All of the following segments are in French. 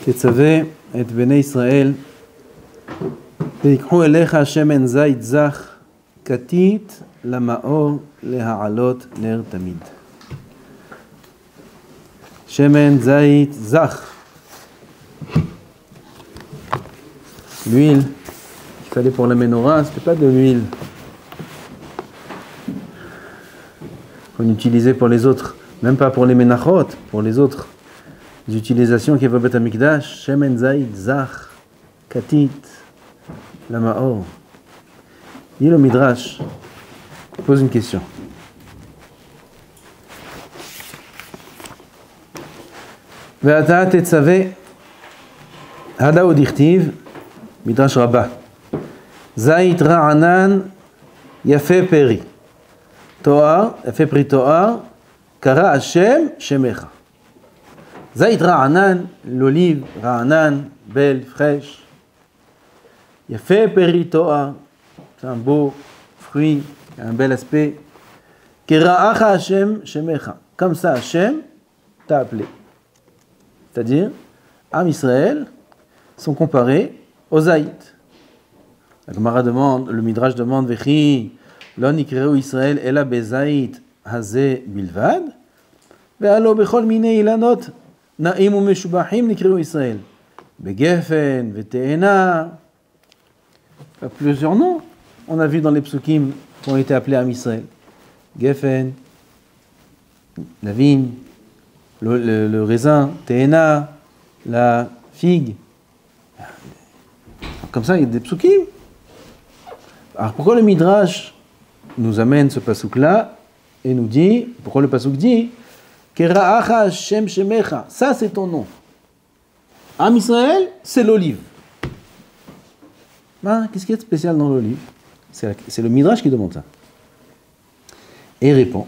תצווה את בני ישראל ויקחו אליך שמן זית זך כתית למאור להעלות נר תמיד. שמן זית זך. L'huile qu'il fallait pour la menorah, c'était pas de l'huile qu'on utilisait pour les autres, même pas pour les menachot, pour les autres utilisations qu'il y avait au Beth Amikdash. Shemen zayit zach katit la ma'or. Dit le Midrash, pose une question. Ve'ata tetzaveh hada udichtiv Midrash Rabbah. Zayit ra'anan yafe peri. Toar, yafe peri toar, kara Hashem shemecha. Zayit ra'anan, l'olive, ra'anan, belle, fraîche. Yafe peri toar, c'est un beau fruit, un bel aspect. Kera'acha Hashem shemecha. Comme ça, Hashem t'a appelé. C'est-à-dire, Am Israël sont comparés aux Zaït. La Gemara demande, le Midrash demande, Vechi, lo nikreu Israël ela bezayit hazeh bilvad, ve'alo bechol minei ilanot na'im u'meshubachim nikreu Israël, begefen, ve'te'ena. Plusieurs noms, on a vu dans les psukim qui ont été appelés Am Israël. Gefen, la vigne, le raisin, te'ena, la figue. Comme ça, il y a des psukim. Alors pourquoi le Midrash nous amène ce pasouk-là et nous dit, pourquoi le pasouk dit Kera'acha Hashem Shemecha, ça c'est ton nom. Am Israël, c'est l'olive. Ben, qu'est-ce qu'il y a de spécial dans l'olive? C'est le Midrash qui demande ça. Et il répond.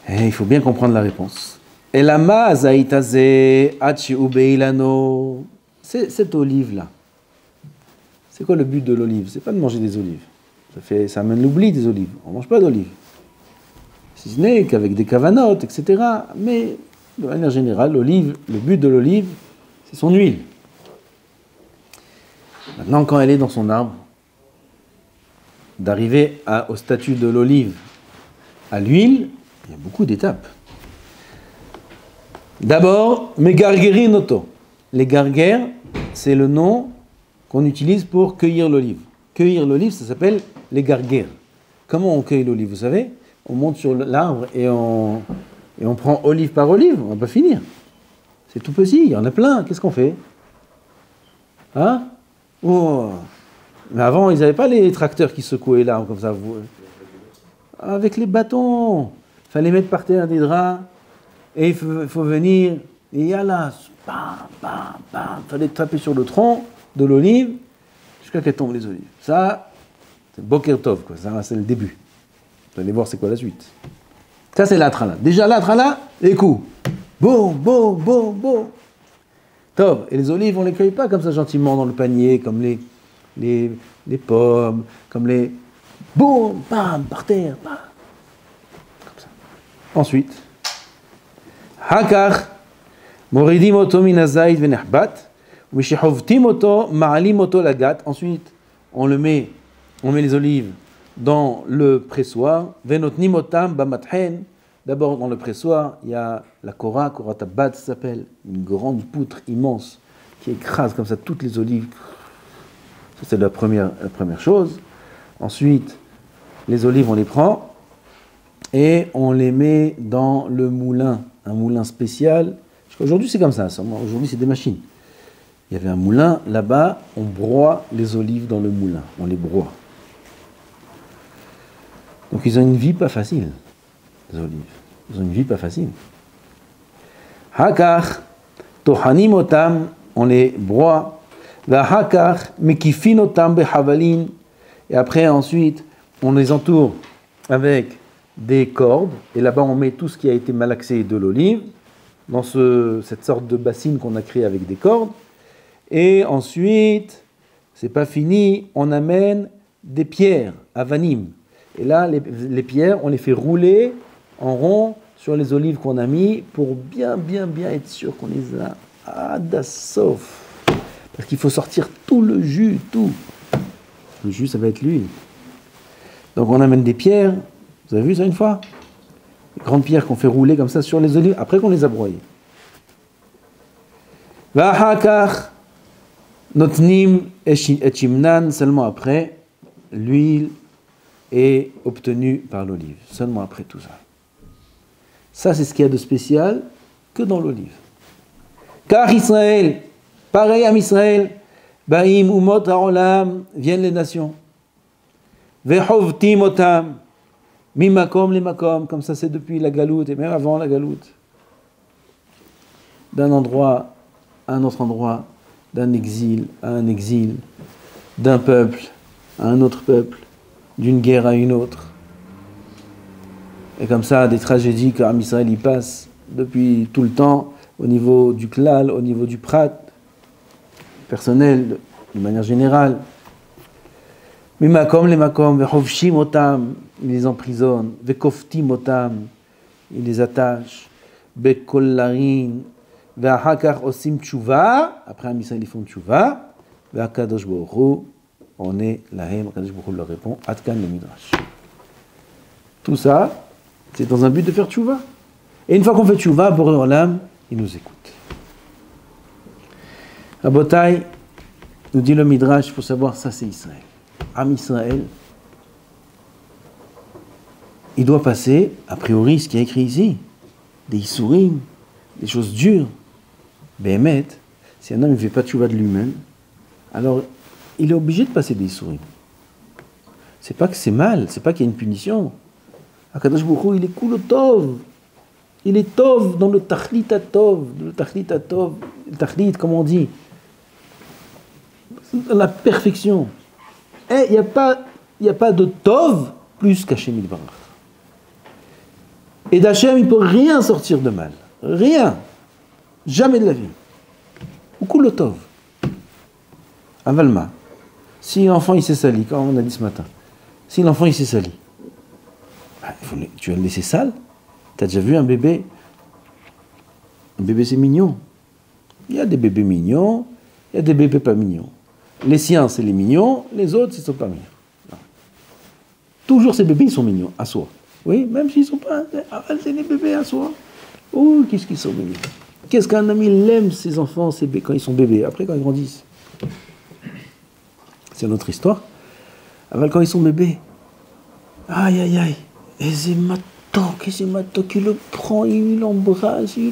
Et il faut bien comprendre la réponse. Elama zaitaze achi ubeilano. Cette olive-là, c'est quoi le but de l'olive? C'est pas de manger des olives. Ça amène l'oubli des olives. On ne mange pas d'olives. Si ce n'est qu'avec des cavanotes, etc. Mais de manière générale, l'olive, le but de l'olive, c'est son huile. Maintenant, quand elle est dans son arbre, d'arriver au statut de l'olive à l'huile, il y a beaucoup d'étapes. D'abord, megargerinoto. Les garguères, c'est le nom qu'on utilise pour cueillir l'olive. Cueillir l'olive, ça s'appelle les garguères. Comment on cueille l'olive? Vous savez, on monte sur l'arbre et on prend olive par olive, on va pas finir. C'est tout petit, il y en a plein. Qu'est-ce qu'on fait? Hein? Oh. Mais avant, ils n'avaient pas les tracteurs qui secouaient l'arbre comme ça. Avec les bâtons. Il fallait mettre par terre des draps et il faut venir. Et il y a là, bam, bam, bam. Il fallait taper sur le tronc de l'olive jusqu'à qu'elle tombe les olives. Ça, c'est Boker Tov, quoi. Ça, c'est le début. Vous allez voir c'est quoi la suite. Ça, c'est l'atrala. Déjà, l'atrala, les coups. Boum, boum, boum, boum. Tov. Et les olives, on ne les cueille pas comme ça gentiment dans le panier, comme les pommes, comme les... Boum, bam, par terre, bam. Comme ça. Ensuite, Hakar. Moridim oto minazait venehbat, mishehovtim oto maalim oto lagat. Ensuite, on met les olives dans le pressoir. Venotnim otam bamathen. D'abord, dans le pressoir, il y a la kora tabat, ça s'appelle une grande poutre immense qui écrase comme ça toutes les olives. Ça, c'est la première chose. Ensuite, les olives, on les prend et on les met dans le moulin, un moulin spécial. Aujourd'hui, c'est comme ça. Aujourd'hui, c'est des machines. Il y avait un moulin. Là-bas, on broie les olives dans le moulin. On les broie. Donc, ils ont une vie pas facile, les olives. Ils ont une vie pas facile. Hakar, tohanim otam, on les broie. Va hakar, mekifin otam behavalin. Et après, ensuite, on les entoure avec des cordes. Et là-bas, on met tout ce qui a été malaxé de l'olive dans cette sorte de bassine qu'on a créée avec des cordes. Et ensuite, c'est pas fini, on amène des pierres, avanim. Et là, les pierres, on les fait rouler en rond sur les olives qu'on a mis pour bien être sûr qu'on les a Adassof. Parce qu'il faut sortir tout le jus, tout. Le jus, ça va être l'huile. Donc on amène des pierres. Vous avez vu ça une fois? Des grandes pierres qu'on fait rouler comme ça sur les olives, après qu'on les a broyées. Vahakar, notnim et chimnan, seulement après, l'huile est obtenue par l'olive. Seulement après tout ça. Ça, c'est ce qu'il y a de spécial que dans l'olive. Car Israël, pareil à Israël, Baïm umot ha'olam, viennent les nations. Vehovtim otam, mimakom les makom, comme ça c'est depuis la galoute et même avant la galoute. D'un endroit à un autre endroit, d'un exil à un exil, d'un peuple à un autre peuple, d'une guerre à une autre. Et comme ça, des tragédies qu'Am Israël y passe depuis tout le temps, au niveau du klal, au niveau du prat, personnel, de manière générale. Mimakom les makom, vechovshim otam, il les emprisonne, vekoftim otam, il les attache, bekollarin, vehakar osim tshuva, après Am Israël ils font tshuva, vehakadosh baruch hu, on est lahem, Kadosh baruch hu leur répond, atkan le midrash. Tout ça, c'est dans un but de faire tshuva. Et une fois qu'on fait tshuva, Boré Olam, il nous écoute. Rabotai, nous dit le midrash, il faut savoir, ça c'est Israël. Am Israël, il doit passer, a priori, ce qui est écrit ici, des issourim, des choses dures. Béhémet, si un homme ne fait pas tshuva de lui-même, alors il est obligé de passer des issourim. C'est pas que c'est mal, c'est pas qu'il y a une punition. Akadosh Baruch Hu, il est cool au tov. Il est tov dans le tachlit à tov. Le tachlit à tov, le tachlit, comme on dit, la perfection. Et il n'y a pas de tov plus qu'Hachem Yitbarach. Et d'Hachem, il ne peut rien sortir de mal. Rien. Jamais de la vie. Ou cool au tov. Avalma. Si l'enfant il s'est sali, comme on a dit ce matin, si l'enfant il s'est sali, tu vas le laisser sale? Tu as déjà vu un bébé? Un bébé c'est mignon. Il y a des bébés mignons, il y a des bébés pas mignons. Les siens c'est les mignons, les autres ils ne sont pas mignons. Non. Toujours ces bébés ils sont mignons, à soi. Oui, même s'ils ne sont pas... c'est les bébés à soi. Oh, qu'est-ce qu'ils sont mignons. Qu'est-ce qu'un ami aime ses enfants quand ils sont bébés, après quand ils grandissent. C'est notre histoire. Avant quand ils sont bébés. Aïe aïe aïe. Et c'est matok, il le prend, il l'embrasse, il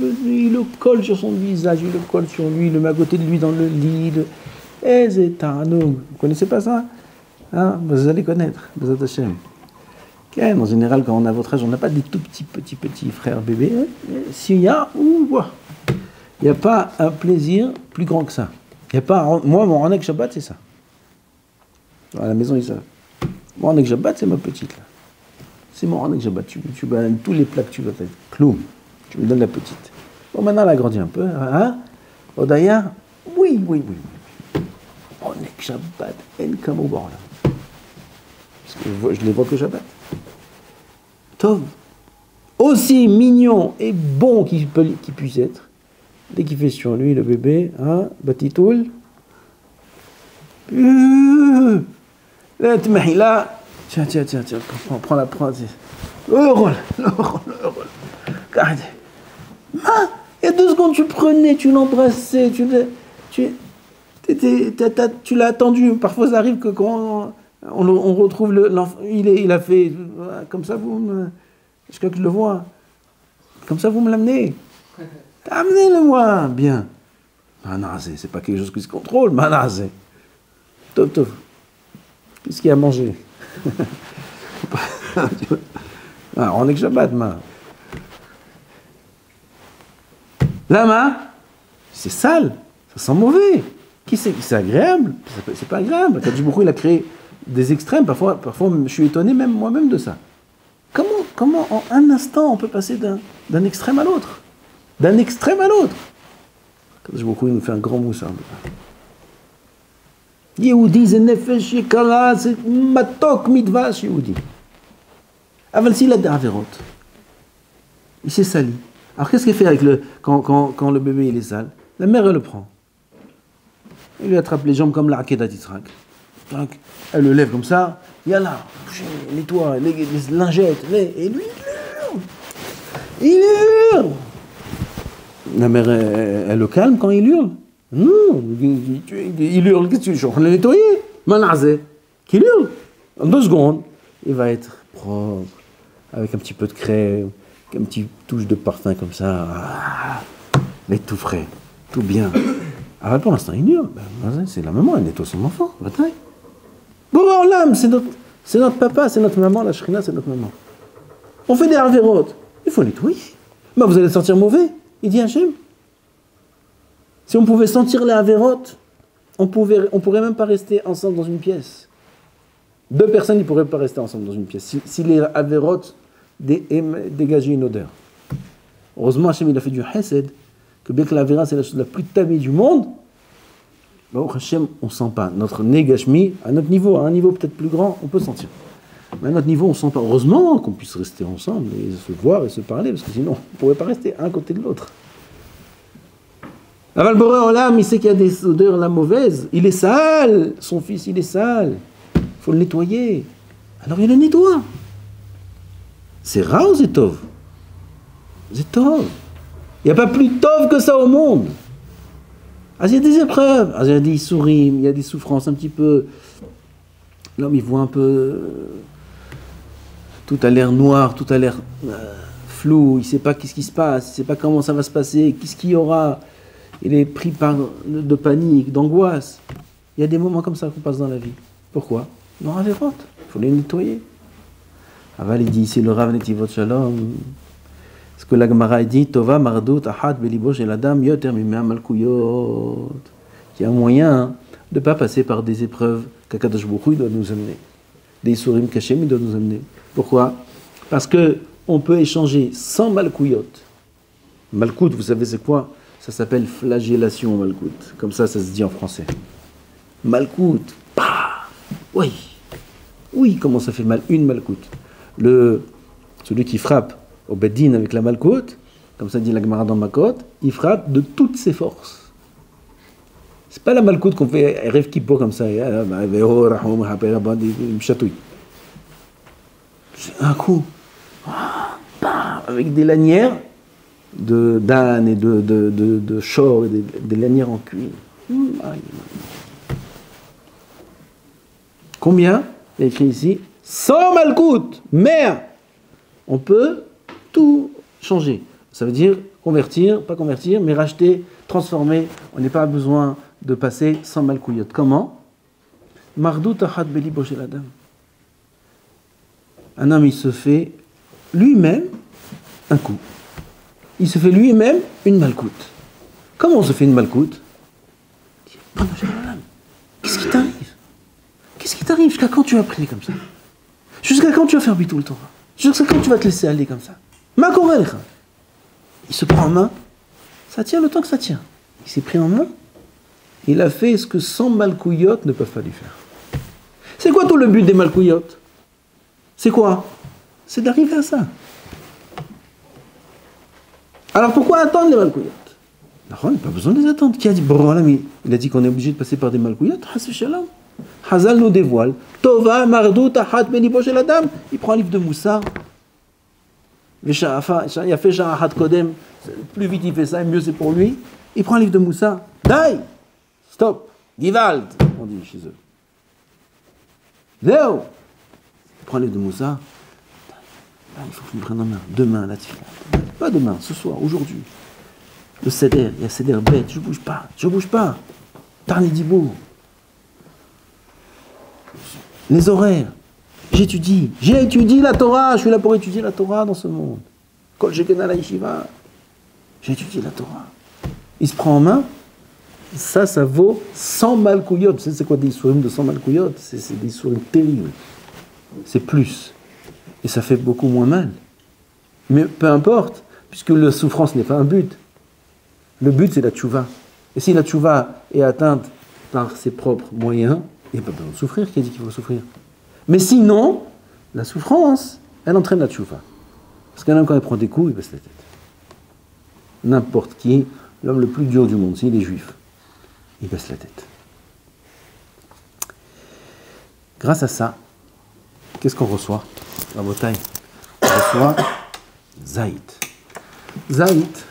le colle sur son visage, il le colle sur lui, il le met à côté de lui dans le lit. Et c'est Tanoug. Vous connaissez pas ça? Hein? Vous allez connaître, Bezat Hashem. En général, quand on a votre âge, on n'a pas des tout petits frères bébés. S'il y a, il n'y a pas un plaisir plus grand que ça. Il y a pas, moi, mon Ranek Shabbat, c'est ça. À la maison, ils savent. Mon Ranek Shabbat, c'est ma petite là. C'est mon Ranek Shabbat. Tu balanes tous les plats que tu vas faire. Clou. Tu me donnes la petite. Bon, maintenant, elle a grandi un peu. Hein? Odaya? Oui. Ranek Shabbat, en comme au bord là. Parce que je les vois que Shabbat. Tov. Aussi mignon et bon qu'il puisse être. Dès qu'il fait sur lui, le bébé, hein, Batitoul. Là, tiens, prends la prendre. Le rôle. Regardez. Il y a 2 secondes, tu prenais, tu l'embrassais, tu l'as attendu. Parfois, ça arrive que quand on retrouve l'enfant, il a fait comme ça, jusqu'à que je le vois. Comme ça, vous me l'amenez. Amenez-le-moi. Bien. Manazé, c'est pas quelque chose qui se contrôle. Manazé. Tov. Qu'est-ce qu'il y a à manger? On est que Shabbat, ma. La main, c'est sale, ça sent mauvais. C'est agréable? C'est pas agréable. Kadosh Baruch Hu, il a créé des extrêmes. Parfois, je suis étonné même moi-même de ça. Comment en un instant on peut passer d'un extrême à l'autre? D'un extrême à l'autre. Kadosh Baruch Hu, il nous fait un grand moussard. Yehudi, c'est nefesh yekara, c'est matok midvash Yehudi. Aval s'il a des avérotes, il s'est sali. Alors qu'est-ce qu'il fait avec quand le bébé il est sale? La mère, elle le prend. Elle lui attrape les jambes comme la Akedat Yitzhak. Elle le lève comme ça. Yallah, nettoie les lingettes. Et lui, il hurle. La mère, elle le calme quand il hurle. Non, il hurle. Qu'est-ce que tu veux? Je suis en train de le nettoyer. Manazé. Qu'il hurle. En 2 secondes, il va être propre. Avec un petit peu de crème, une petite touche de parfum comme ça. Mais tout frais, tout bien. Alors pour l'instant, il hurle. C'est la maman, elle nettoie son enfant. Bataille. Bon, l'âme, c'est notre papa, c'est notre maman, la shrina, c'est notre maman. On fait des avérotes. Il faut nettoyer. Bah, vous allez sentir mauvais, il dit Hachem. Si on pouvait sentir les avérotes, on pourrait même pas rester ensemble dans une pièce. 2 personnes, ils ne pourraient pas rester ensemble dans une pièce. Si les avérotes dégageaient une odeur. Heureusement, Hachem, il a fait du chesed, que bien que l'avéra, c'est la chose la plus tamée du monde, bah, Hachem, on ne sent pas. Notre négashmi, à notre niveau, à un niveau peut-être plus grand, on peut sentir. Mais à notre niveau, on ne sent pas. Heureusement qu'on puisse rester ensemble et se voir et se parler, parce que sinon, on ne pourrait pas rester un côté de l'autre. Aval Boré Olam, il sait qu'il y a des odeurs là mauvaises. Il est sale, son fils, il est sale. Il faut le nettoyer. Alors il le nettoie. C'est rare ou c'est tov? C'est tov. Il n'y a pas plus tov que ça au monde. Ah, il y a des épreuves, il y a des souris, il y a des souffrances un petit peu. L'homme, il voit un peu. Tout a l'air noir, tout a l'air flou, il ne sait pas qu'est-ce qui se passe, il ne sait pas comment ça va se passer, qu'est-ce qu'il y aura. Il est pris de panique, d'angoisse. Il y a des moments comme ça qu'on passe dans la vie. Pourquoi? Non, il faut les nettoyer. Aval, il dit ici le Rav Netivot Shalom. Ce que la Gemara dit, Tova mardout ahad belibo shel adam yoter mimea malkuyot. Il y a un moyen de ne pas passer par des épreuves qu'Akadosh Baruch Hu doit nous amener. Des sourim cachés, il doit nous amener. Pourquoi? Parce qu'on peut échanger sans malkuyot. Malkout, vous savez c'est quoi? Ça s'appelle flagellation, malkout. Comme ça se dit en français. Malkout. Pah! Oui. Oui, comment ça fait mal? Une malkout. Celui qui frappe au beddin avec la malkout, comme ça dit la Gemara dans Makot, il frappe de toutes ses forces. C'est pas la malkout qu'on fait rêve qui pour comme ça. C'est un coup. Avec des lanières d'âne et de chor et des lanières en cuir. Combien? Il est écrit ici 100 malkout. Mais on peut tout changer. Ça veut dire convertir, pas convertir, mais racheter, transformer. On n'a pas besoin de passer 100 malkouyot. Comment? Mardout ahad belibo shel adam. Un homme, il se fait lui-même un coup. Il se fait lui-même une malkout. Comment on se fait une malkout? Qu'est-ce qui t'arrive? Qu'est-ce qui t'arrive? Jusqu'à quand tu vas prier comme ça? Jusqu'à quand tu vas faire bitou le Torah? Jusqu'à quand tu vas te laisser aller comme ça? Il se prend en main. Ça tient le temps que ça tient. Il s'est pris en main. Il a fait ce que 100 malkouyot ne peuvent pas lui faire. C'est quoi tout le but des malkouyot? C'est quoi? C'est d'arriver à ça. Alors pourquoi attendre les malkouyot? On n'a pas besoin de les attendre. Qui a dit il a dit qu'on est obligé de passer par des malkouyot? Hazal nous dévoile. Tova mardout ahad belibo shel adam. Il prend un livre de Moussar. Il a fait Sha'ahat Kodem. Plus vite il fait ça, mieux c'est pour lui. Il prend un livre de Moussar. Dai! Stop! Givald! On dit chez eux. Léo! Il prend un livre de Moussar. Il faut que je me prenne en main. Demain, là, pas demain, ce soir, aujourd'hui. Le Seder, il y a Seder bête, je bouge pas. Tarni Dibou. Les horaires. J'étudie la Torah, je suis là pour étudier la Torah dans ce monde. Kol Shekena la Yeshiva. J'étudie la Torah. Il se prend en main, ça vaut 100 malkouyot. C'est quoi des sourim de 100 malkouyot? C'est des sourim terribles. C'est plus. Et ça fait beaucoup moins mal. Mais peu importe, puisque la souffrance n'est pas un but. Le but, c'est la tchouva. Et si la tchouva est atteinte par ses propres moyens, il n'y a pas besoin de souffrir. Qui a dit qu'il faut souffrir? Mais sinon, la souffrance, elle entraîne la tchouva. Parce qu'un homme, quand il prend des coups, il baisse la tête. N'importe qui, l'homme le plus dur du monde, s'il est juif, il baisse la tête. Grâce à ça, qu'est-ce qu'on reçoit? La bataille. On reçoit Zaït. Zaït,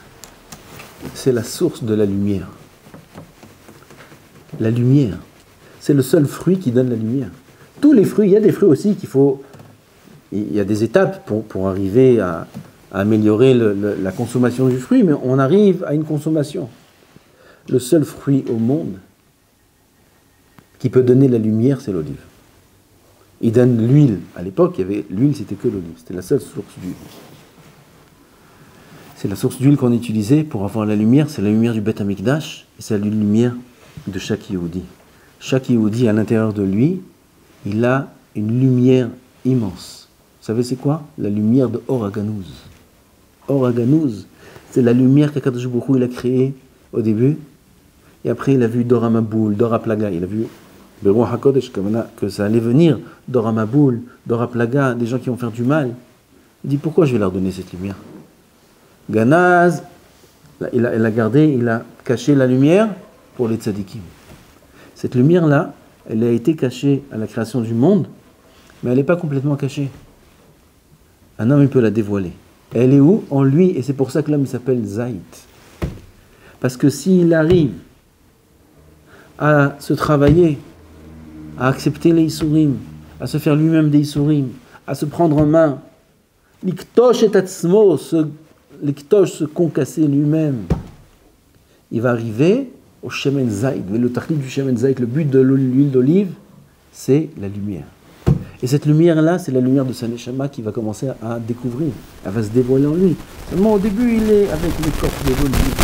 c'est la source de la lumière. La lumière, c'est le seul fruit qui donne la lumière. Tous les fruits, il y a des fruits aussi qu'il faut... Il y a des étapes pour arriver à améliorer la consommation du fruit, mais on arrive à une consommation. Le seul fruit au monde qui peut donner la lumière, c'est l'olive. Il donne l'huile. À l'époque, l'huile, c'était que l'olive. C'était la seule source d'huile. C'est la source d'huile qu'on utilisait pour avoir la lumière. C'est la lumière du Beth Amikdash et c'est la lumière de chaque Yehudi. Chaque Yehudi, à l'intérieur de lui, il a une lumière immense. Vous savez c'est quoi? La lumière de Or HaGanuz. Or HaGanuz, c'est la lumière qu'Akadosh Baruch Hu il a créée au début. Et après, il a vu Dor HaMaboul, Dor HaPlaga. Il a vu Beruach HaKodesh, que ça allait venir, Dor HaMaboul, Dor HaPlaga, des gens qui vont faire du mal. Il dit, pourquoi je vais leur donner cette lumière? Ganaz, il a gardé, il a caché la lumière pour les tzadikim. Cette lumière-là, elle a été cachée à la création du monde, mais elle n'est pas complètement cachée. Un homme, il peut la dévoiler. Elle est où? En lui, et c'est pour ça que l'homme s'appelle Zaït. Parce que s'il arrive à se travailler, à accepter les Isurim, à se faire lui-même des Isurim, à se prendre en main, l'iktosh et atzmo, l'iktosh, se concasser lui-même, il va arriver au Shemen Zaït. Mais le tachlit du Shemen Zaït, le but de l'huile d'olive, c'est la lumière. Et cette lumière-là, c'est la lumière de sa neshama qui va commencer à découvrir. Elle va se dévoiler en lui. Seulement au début, il est avec l'écorce de l'olive.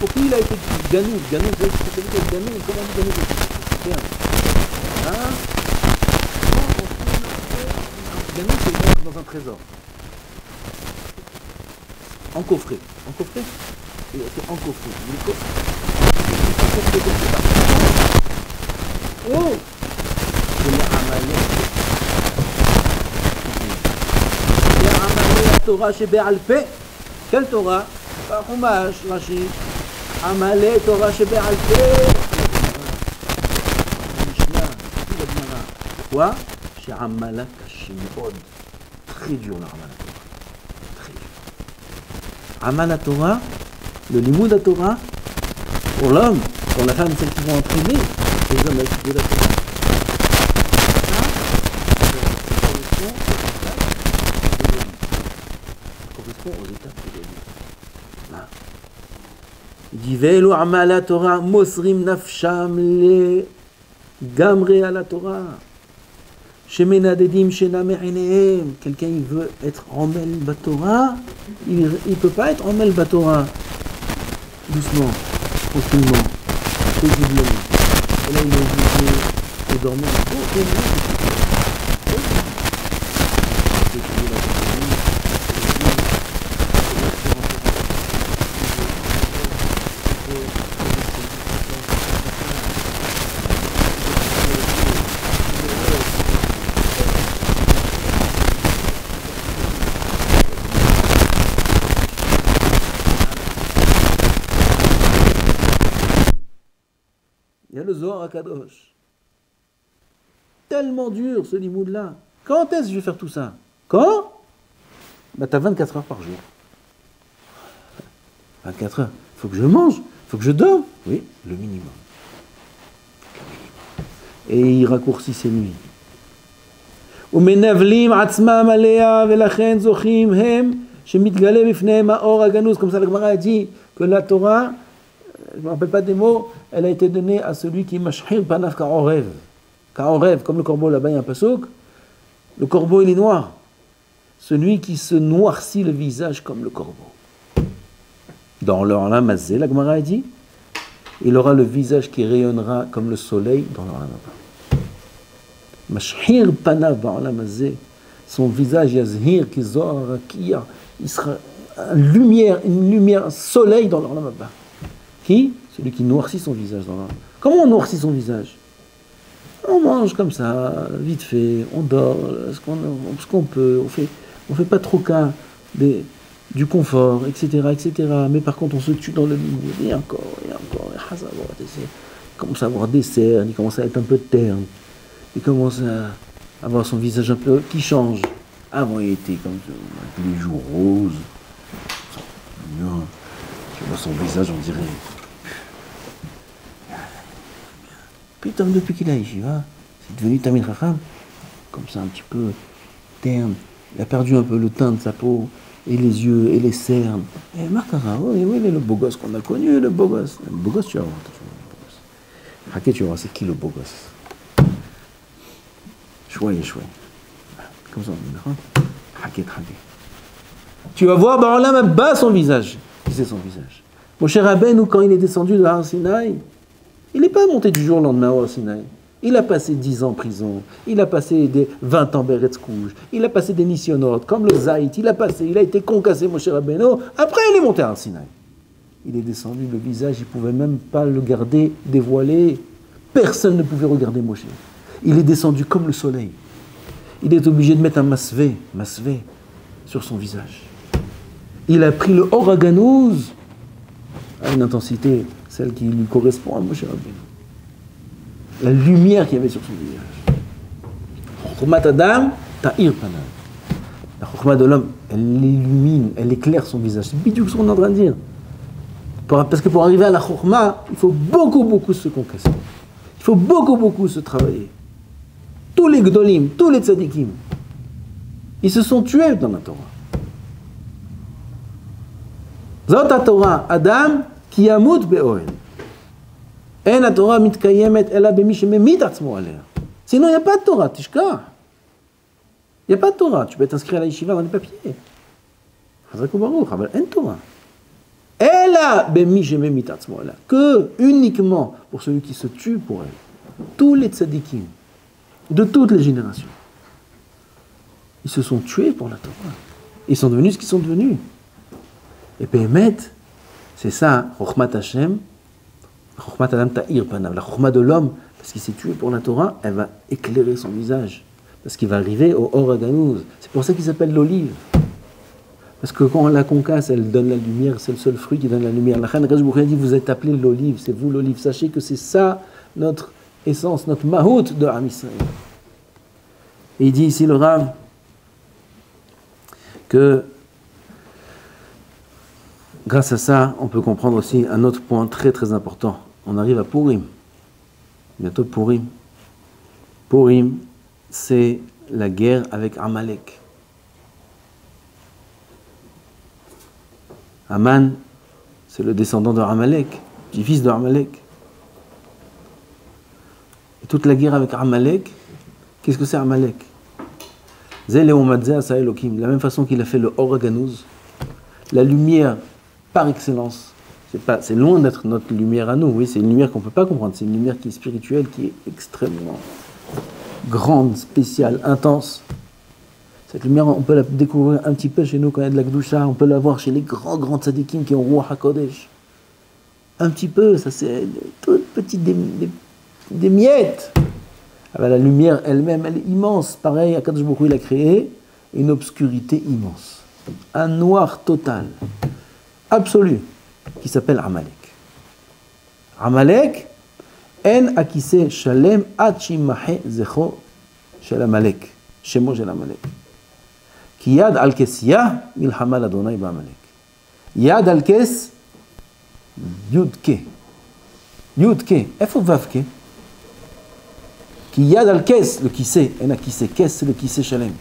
Pour qui il a été Ganouz? Ganouz, c'est celui qui est Ganouz. Comment on dit Ganouz? Ganouz, c'est mettre dans un trésor. Encoffré. Encoffré? Il a été encoffré. Oh! C'est l'Amalek. L'Amalek, la Torah chez Bé'alpé. Quelle Torah? Chumash, Rashi. Amalek, Torah Shebe'al Peh. Pourquoi? Chez Amalek, Shimod. Très dur, le Amalek Torah. Très dur. Amalek Torah, le Limoud à Torah, pour l'homme, pour la femme, celles qui vont entraîner les hommes à étudier la Torah. Ça correspond aux étapes de l'olive. Il dit Ve'elu amal la Torah mosrim nafsham le gamre à la Torah. Shemenadedim shename einehem. Quelqu'un il veut être Romel Batorah, il ne peut pas être Romel Batorah. Doucement, tranquillement, paisiblement. Et là il est obligé de dormir beaucoup mieux. Il y a le Zohar HaKadosh. Tellement dur ce limoud-là. Quand est-ce que je vais faire tout ça? Quand? Tu as 24 heures par jour. 24 heures. Il faut que je mange, il faut que je dorme. Oui, le minimum. Et il raccourcit ses nuits. ומנבלים עצמם עליה ולכן זוכים הם שמתגלה בפניהם האור הגנוז. Comme ça la Gemara a dit que la Torah, je ne me rappelle pas des mots, elle a été donnée à celui qui mashhir panaf ka'orev. Ka'orev, comme le corbeau là-bas, il y a un pasouk. Le corbeau il est noir. Celui qui se noircit le visage comme le corbeau. Dans l'Olam Hazé, la Gemara a dit, il aura le visage qui rayonnera comme le soleil dans l'Olam Haba. Mashhir panav ba'olam hazeh, son visage, Yazhir, Kizor, Rakia, il sera une lumière, un soleil dans l'Olam Abba. Qui? Celui qui noircit son visage dans l'Olam. Comment on noircit son visage? On mange comme ça, vite fait, on dort, ce qu'on peut, on fait pas trop cas du confort, etc., etc. Mais par contre, on se tue dans le lit, et encore, et il commence à avoir des cernes, il commence à être un peu terne, il commence à avoir son visage un peu qui change. Avant, il était comme ça, avec les joues roses. Tu vois son visage, on dirait. Putain, depuis qu'il a Yeshiva, c'est devenu Tamil Chacham, comme ça un petit peu terne. Il a perdu un peu le teint de sa peau, et les yeux, et les cernes. Et Markara, oui, le beau gosse qu'on a connu, le beau gosse. Le beau gosse, tu vas voir. Haké, tu vas voir, c'est qui le beau gosse? Chouette. Comme ça, on dit, Haké. Tu vas voir, bah, là, même bas son visage. C'est son visage. Moshe Rabbeinu, quand il est descendu de Har Sinaï, il n'est pas monté du jour au lendemain au Har Sinaï. Il a passé 10 ans en prison, il a passé 20 ans Beretz Kouj, il a passé des missionnautes, comme le Zaït, il a été concassé, Moshe Rabbeinu. Après, il est monté à Har Sinaï. Il est descendu, le visage, il ne pouvait même pas le garder dévoilé. Personne ne pouvait regarder Moshe. Il est descendu comme le soleil. Il est obligé de mettre un masvé sur son visage. Il a pris le Oraganouz à une intensité, celle qui lui correspond à Moshe Rabbeinu. La lumière qu'il y avait sur son visage. Chokhmat Adam, ta'ir panav. La chokhmat de l'homme, elle illumine, elle éclaire son visage. C'est bidou ce qu'on est en train de dire. Parce que pour arriver à la chokhma, il faut beaucoup se concasser. Il faut beaucoup se travailler. Tous les gdolim, tous les tzadikim, ils se sont tués dans la Torah. Zot Torah, Adam, ki yamut be'oel. En la Torah mitkayemet ela bemi shememit atzmo alea. Sinon, il n'y a pas de Torah, tishka. Il n'y a pas de Torah. Tu peux t'inscrire à la yeshiva dans les papiers. Chazak baruch, mais en Torah. Ela bemi shememit atzmo alea. Que uniquement pour celui qui se tue pour elle. Tous les tzadikim, de toutes les générations, ils se sont tués pour la Torah. Ils sont devenus ce qu'ils sont devenus. Et Béhémet, c'est ça, Chokhmat Hashem, Chokhmat Adam Ta'ir Panav, la Chokhmat de l'homme, parce qu'il s'est tué pour la Torah, elle va éclairer son visage. Parce qu'il va arriver au Or HaGanuz. C'est pour ça qu'il s'appelle l'olive. Parce que quand on la concasse, elle donne la lumière, c'est le seul fruit qui donne la lumière. La Khan Rajboukh dit, vous êtes appelé l'olive, c'est vous l'olive. Sachez que c'est ça notre essence, notre mahout de Am Yisraël. Et il dit ici le Rav que grâce à ça, on peut comprendre aussi un autre point très important. On arrive à Purim. Bientôt Purim. Purim, c'est la guerre avec Amalek. Aman, c'est le descendant de Amalek, du fils de Amalek. Et toute la guerre avec Amalek, qu'est-ce que c'est Amalek? De la même façon qu'il a fait le Or HaGanuz, la lumière par excellence. C'est loin d'être notre lumière à nous. Oui, c'est une lumière qu'on ne peut pas comprendre. C'est une lumière qui est spirituelle, qui est extrêmement grande, spéciale, intense. Cette lumière, on peut la découvrir un petit peu chez nous quand il y a de la Gdusha. On peut la voir chez les grands tzadikim qui ont Ruach HaKodesh. Un petit peu, ça c'est toutes petites des miettes. Alors, la lumière elle-même, elle est immense. Pareil, Akadosh Baruch Hu, il a créé une obscurité immense. Un noir total, absolu, qui s'appelle Amalek. Amalek, en akise shalem achimahe zecho shel Amalek. Shemo shel Amalek. Ki yad al kes yah milhama l'Adonai ba'Amalek. Yad al kes yudke. Yudke. Efo vavke? Ki yad al kes, le kissé. En akise kes, c'est le kissé shalem.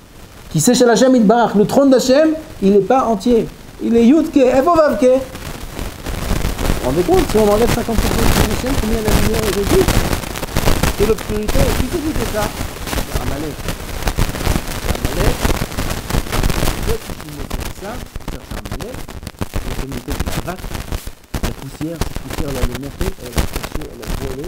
Kissé shel Hashem itbarach. Le trône d'Hashem, il n'est pas entier. Il est yudke. Efo vavke? Vous vous rendez compte, si on enlève 50% de Hashem, combien la lumière est réduite? Et l'obscurité, qui te dit que ça? C'est Amalek. Amalek, ça, c'est Amalek, la communauté de la vache, la poussière elle a monté, elle a touché, elle a volé,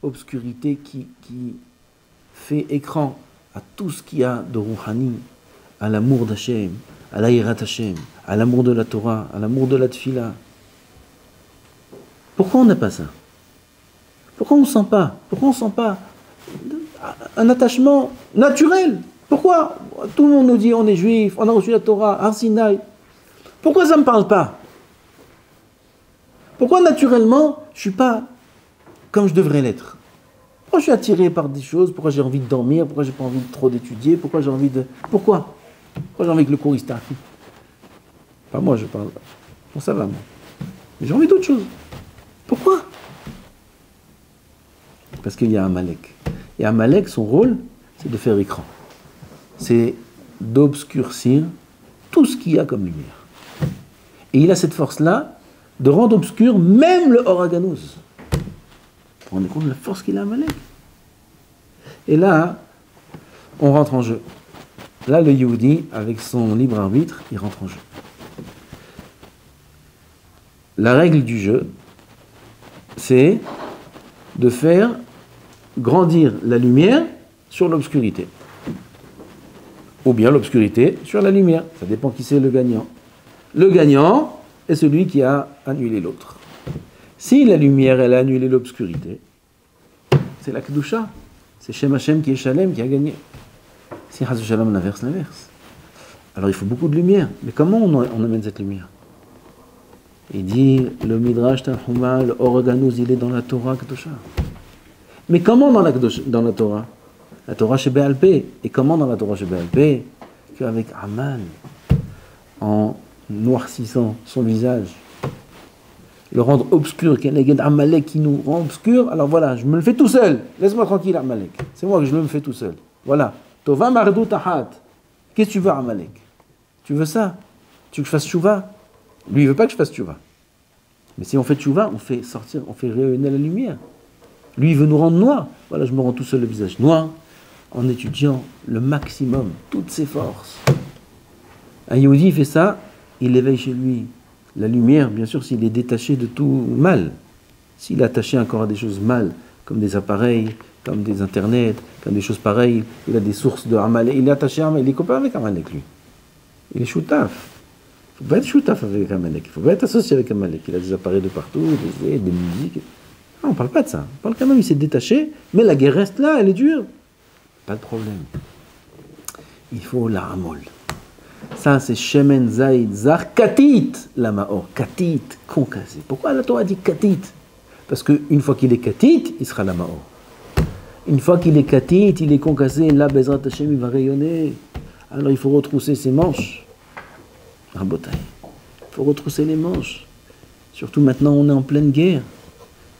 obscurité qui fait écran à tout ce qu'il y a de Rouhani, à l'amour d'Hachem, à l'aïrat Hachem, à l'amour de la Torah, à l'amour de la Tfila. Pourquoi on n'a pas ça? Pourquoi on ne sent pas? Pourquoi on ne sent pas un attachement naturel? Pourquoi tout le monde nous dit on est juif, on a reçu la Torah, Har Sinaï? Pourquoi ça ne me parle pas? Pourquoi naturellement je ne suis pas comme je devrais l'être? Pourquoi je suis attiré par des choses? Pourquoi j'ai envie de dormir? Pourquoi j'ai pas envie de trop d'étudier? Pourquoi j'ai envie de... Pourquoi j'ai envie que le cours il starte? Pas moi, je parle. Bon, ça va, moi. Mais j'ai envie d'autre chose. Pourquoi? Parce qu'il y a Amalek. Et Amalek, son rôle, c'est de faire écran. C'est d'obscurcir tout ce qu'il y a comme lumière. Et il a cette force-là de rendre obscur même le Oraganos. Vous vous rendez compte de la force qu'il a, Amalek? Et là, on rentre en jeu. Là, le Yehudi, avec son libre arbitre, il rentre en jeu. La règle du jeu, c'est de faire grandir la lumière sur l'obscurité. Ou bien l'obscurité sur la lumière. Ça dépend qui c'est le gagnant. Le gagnant est celui qui a annulé l'autre. Si la lumière, elle a annulé l'obscurité, c'est la Kedusha. C'est Shem Hashem qui est Shalem qui a gagné. Si Chas Shalom l'inverse. Alors il faut beaucoup de lumière. Mais comment on amène cette lumière? Il dit, le Midrash Tanhuma, le Oraganos, il est dans la Torah Kedusha. Mais comment dans la Torah? La Torah chez Be'al Peh. Et comment dans la Torah chez Be'al Peh? Qu'avec Aman, en noircissant son visage, le rendre obscur, qu'il y a Amalek qui nous rend obscur, alors voilà, je me le fais tout seul. Laisse-moi tranquille, Amalek. C'est moi que je me fais tout seul. Voilà. Tova Mardou Tahat. Qu'est-ce que tu veux, Amalek? Tu veux ça? Tu veux que je fasse Tchouva? Lui, il ne veut pas que je fasse Tchouva. Mais si on fait Tchouva, on fait sortir, on fait rayonner la lumière. Lui, il veut nous rendre noirs. Voilà, je me rends tout seul le visage noir en étudiant le maximum, toutes ses forces. Un Yehudi, il fait ça, il éveille chez lui la lumière, bien sûr, s'il est détaché de tout mal. S'il est attaché encore à des choses mal, comme des appareils, comme des internets, comme des choses pareilles, il a des sources de Amalek, il est attaché à Amalek, il est copain avec Amalek, lui. Il est choutaf. Il ne faut pas être choutaf avec Amalek, il ne faut pas être associé avec Amalek. Il a des appareils de partout, des musiques. Non, on ne parle pas de ça. On parle quand même, il s'est détaché, mais la guerre reste là, elle est dure. Pas de problème. Il faut la ramol. Ça, c'est Shemen Zaïd Zar Katit, la Maor. Katit, concassé. Pourquoi la Torah dit Katit? Parce qu'une fois qu'il est Katit, il sera la Maor. Une fois qu'il est Katit, il est concassé, là, Bezrat Hashem, il va rayonner. Alors il faut retrousser ses manches. Rabotai. Il faut retrousser les manches. Surtout maintenant, on est en pleine guerre.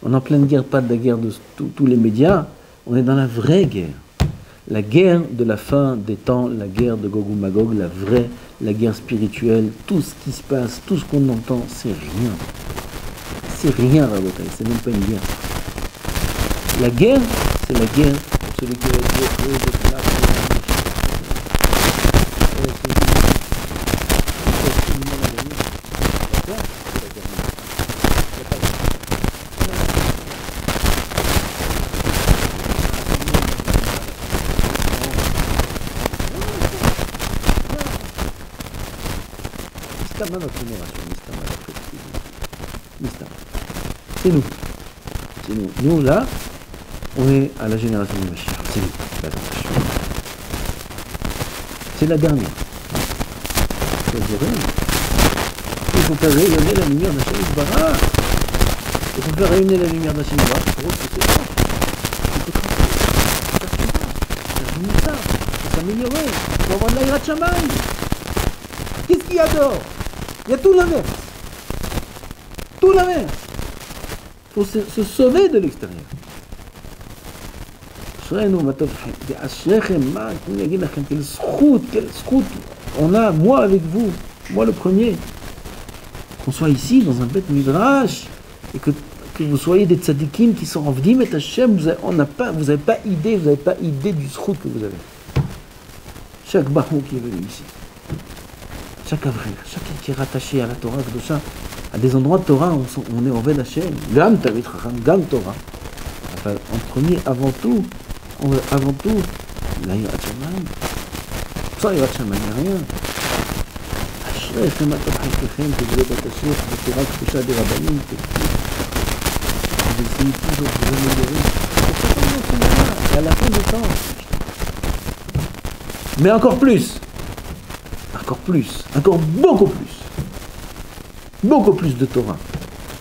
On est en pleine guerre, pas de la guerre de tous les médias. On est dans la vraie guerre. La guerre de la fin des temps, la guerre de Gog ou Magog, la vraie, la guerre spirituelle, tout ce qui se passe, tout ce qu'on entend, c'est rien. C'est rien, Rabotai, c'est même pas une guerre. La guerre, c'est la guerre pour celui qui a été notre génération, c'est nous. C'est nous. Nous, là, on est à la génération de Mashiach. C'est nous, la génération. C'est la dernière. Il faut faire rayonner la lumière d'Hachem Yisbarach. Il faut faire rayonner la lumière d'Hachem Yisbarach pour repousser ça. Il faut ça, s'améliorer, pour avoir de l'aïrat Shammai. Qu'est-ce qu'il y a dehors? Il y a tout l'inverse. Tout l'inverse. Il faut se sauver de l'extérieur. Quelle zchut on a, moi avec vous, moi le premier, qu'on soit ici dans un bête midrash et que vous soyez des tzadikim qui sont envdim et Hachem, vous n'avez pas idée du zchut que vous avez. Chaque bahou qui est venu ici. Chaque avril, chacun qui est rattaché à la Torah, à des endroits de Torah, on est en Ved Hashem, Gam Tamid Chacham, Gam Torah. En premier, avant tout, la Yirat Shamayim. Sans Yirat Shamayim, il n'y a rien. אשריכם הטוב חלקכם תגלו בתשיח בתורה קדושה דרבנים ושיא toujours vous améliorer. Et à la fin du temps. Mais encore plus, encore beaucoup plus de Torah,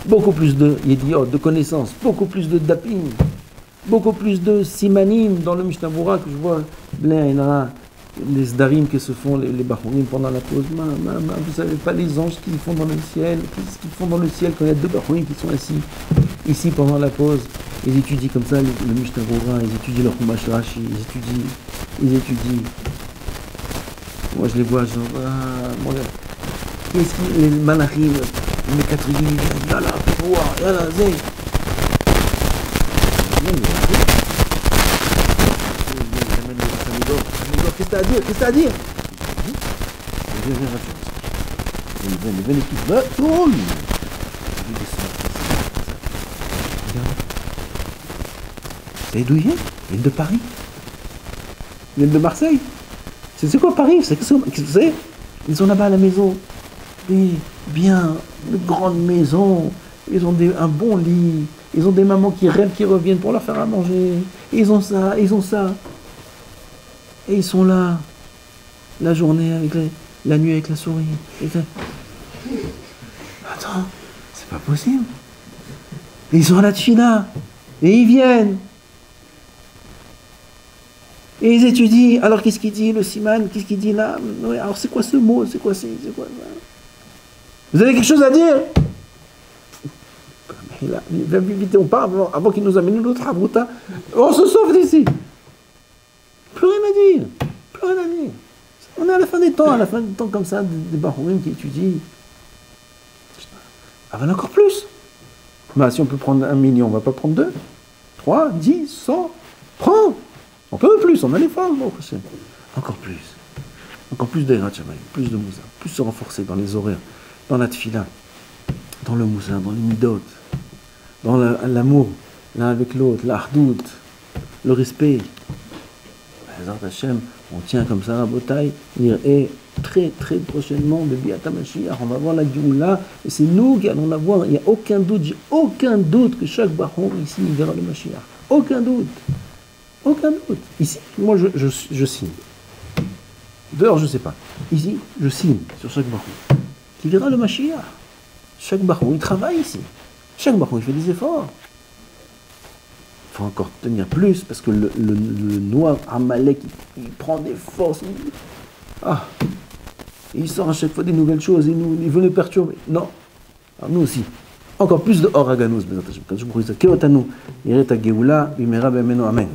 beaucoup plus de yediot, de connaissances, beaucoup plus de dapim, beaucoup plus de simanim dans le Mishnah Berurah que je vois les sdarim que se font les bachurim pendant la pause. Vous savez pas les anges qu'ils font dans le ciel, qu'est-ce qu'ils font dans le ciel quand il y a deux bachurim qui sont assis ici pendant la pause. Ils étudient comme ça le Mishnah Berurah, ils étudient leur Chumash Rashi, ils étudient. Moi je les vois genre, qu'est-ce qu'ils, les malachim, les quatrièmes, ils viennent, yalla, yalla, zay. Qu'est-ce que t'as à dire? Qu'est-ce que t'as à dire? Viens, l'équipe. Regarde. C'est d'où ils viennent? Ils viennent de Paris. Ils viennent de Marseille. C'est quoi Paris? Qu'est-ce que c'est? Ils sont là-bas à la maison. Et bien, une grande maison. Ils ont un bon lit. Ils ont des mamans qui rêvent, qui reviennent pour leur faire à manger. Ils ont ça. Et ils sont là, la journée, la nuit avec la souris. Attends, c'est pas possible. Et ils sont à la tchina. Et ils viennent. Et ils étudient. Alors qu'est-ce qu'il dit, le siman? Qu'est-ce qu'il dit là? Ouais, alors c'est quoi ce mot? C'est quoi ça? Vous avez quelque chose à dire? Vite, on part avant qu'il nous amène l'autre abruta. On se sauve d'ici. Plus rien à dire. On est à la fin des temps, comme ça, des barourim qui étudient. Ah ben encore plus. Bah, si on peut prendre 1 million, on va pas prendre 2, 3, 10, 100. Prends. On peut plus, on a les femmes. Bon, encore plus de Yirat Shamayim, plus de Moussa, plus se renforcer dans les horaires, dans la tfila, dans le Moussa, dans les midot, dans l'amour, l'un avec l'autre, l'ahdout, le respect. Hashem, on tient comme ça la bataille, et très très prochainement, de Biat HaMashiach, on va voir la Géoula, et c'est nous qui allons la voir. Il n'y a aucun doute que chaque Bahor ici verra le Mashiach. Aucun doute. Ici, moi je signe. Dehors, je ne sais pas. Ici, je signe sur chaque Bahor qui verra le Mashiach. Chaque Bahor, il travaille ici. Chaque Bahor, il fait des efforts. Il faut encore tenir plus parce que le noir Amalek il prend des forces. Il sort à chaque fois des nouvelles choses et il veut nous perturber. Non. Alors nous aussi. Encore plus de Oraganos. Amen.